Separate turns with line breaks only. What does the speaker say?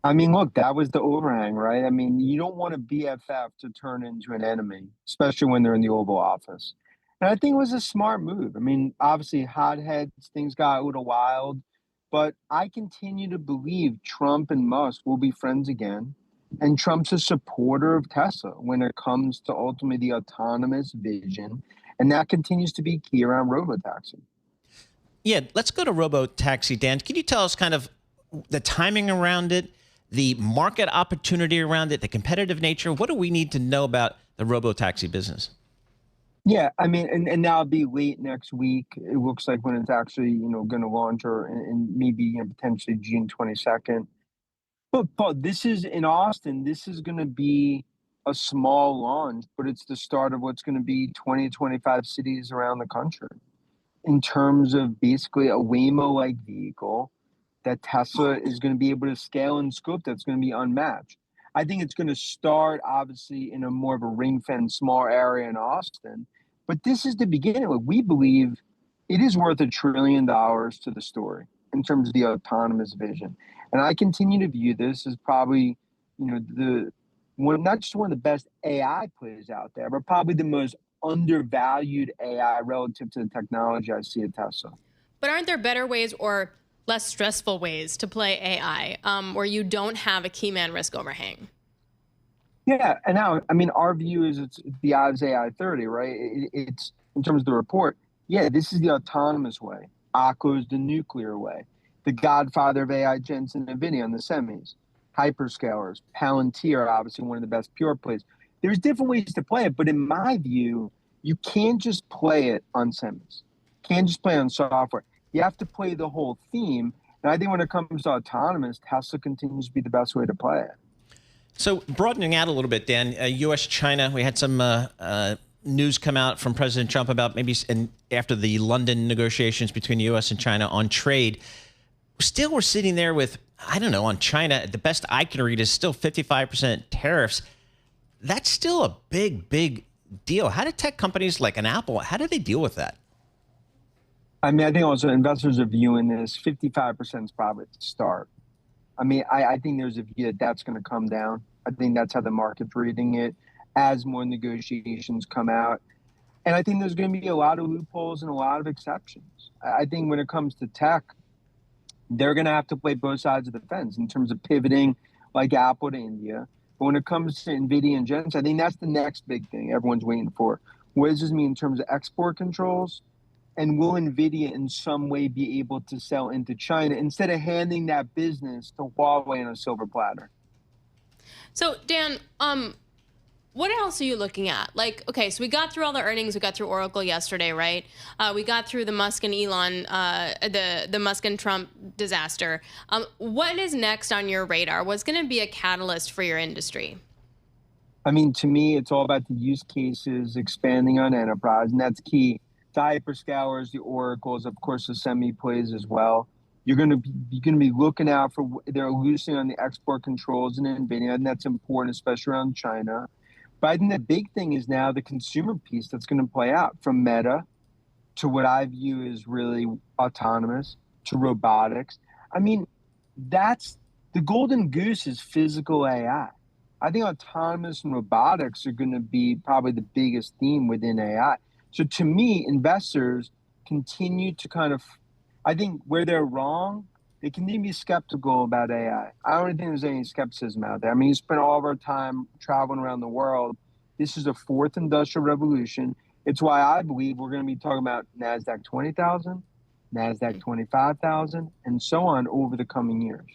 I mean, look, that was the overhang, right? I mean, you don't want a BFF to turn into an enemy, especially when they're in the Oval Office. And I think it was a smart move. I mean, obviously, hotheads, things got a little wild, but I continue to believe Trump and Musk will be friends again. And Trump's a supporter of Tesla when it comes to ultimately the autonomous vision. And that continues to be key around Robotaxi.
Yeah, let's go to Robotaxi, Dan. Can you tell us kind of the timing around it, the market opportunity around it, the competitive nature? What do we need to know about the Robotaxi business?
Yeah, I mean, and that'll be late next week. It looks like when it's actually, going to launch, or and maybe potentially June 22nd. But Paul, this is in Austin. This is going to be a small launch, but it's the start of what's going to be 20, 25 cities around the country in terms of basically a Waymo-like vehicle that Tesla is going to be able to scale and scope that's going to be unmatched. I think it's going to start obviously in a more of a ring fence, small area in Austin, but this is the beginning. Like, we believe it is worth $1 trillion to the story in terms of the autonomous vision, and I continue to view this as probably, the one, not just one of the best AI plays out there, but probably the most undervalued AI relative to the technology I see at Tesla.
But aren't there better ways or less stressful ways to play AI where you don't have a key man risk overhang?
Yeah, and now, I mean, our view is it's the Ives AI 30, right? It's in terms of the report. Yeah, this is the autonomous way. Akko's the nuclear way. The godfather of AI, Jensen NVIDIA on the semis, hyperscalers, Palantir, obviously one of the best pure plays. There's different ways to play it, but in my view, you can't just play it on semis. Can't just play on software. You have to play the whole theme. And I think when it comes to autonomous, Tesla continues to be the best way to play it.
So broadening out a little bit, Dan, U.S. China, we had some news come out from President Trump about maybe after the London negotiations between the U.S. and China on trade. Still, we're sitting there with, I don't know, on China, the best I can read is still 55% tariffs. That's still a big, big deal. How do tech companies like an Apple, how do they deal with that?
I mean, I think also investors are viewing this 55% is probably the start. I mean, I think there's a view that that's going to come down. I think that's how the market's reading it as more negotiations come out. And I think there's going to be a lot of loopholes and a lot of exceptions. I think when it comes to tech, they're going to have to play both sides of the fence in terms of pivoting like Apple to India. But when it comes to NVIDIA and Jensen, I think that's the next big thing everyone's waiting for. What does this mean in terms of export controls? And will NVIDIA in some way be able to sell into China instead of handing that business to Huawei on a silver platter?
So, Dan, what else are you looking at? Like, okay, so we got through all the earnings. We got through Oracle yesterday, right? We got through the Musk and Elon, the Musk and Trump disaster. What is next on your radar? What's going to be a catalyst for your industry?
I mean, to me, it's all about the use cases, expanding on enterprise, and that's key. The hyperscalers, the oracles, of course, the semi plays as well. You're going to be looking out for they're loosening on the export controls in NVIDIA, and that's important, especially around China. But I think the big thing is now the consumer piece that's going to play out from Meta to what I view as really autonomous to robotics. I mean, that's the golden goose is physical AI. I think autonomous and robotics are going to be probably the biggest theme within AI. So to me, investors continue to kind of, I think where they're wrong, they continue to be skeptical about AI. I don't think there's any skepticism out there. I mean, you spend all of our time traveling around the world. This is a fourth industrial revolution. It's why I believe we're going to be talking about NASDAQ 20,000, NASDAQ 25,000, and so on over the coming years.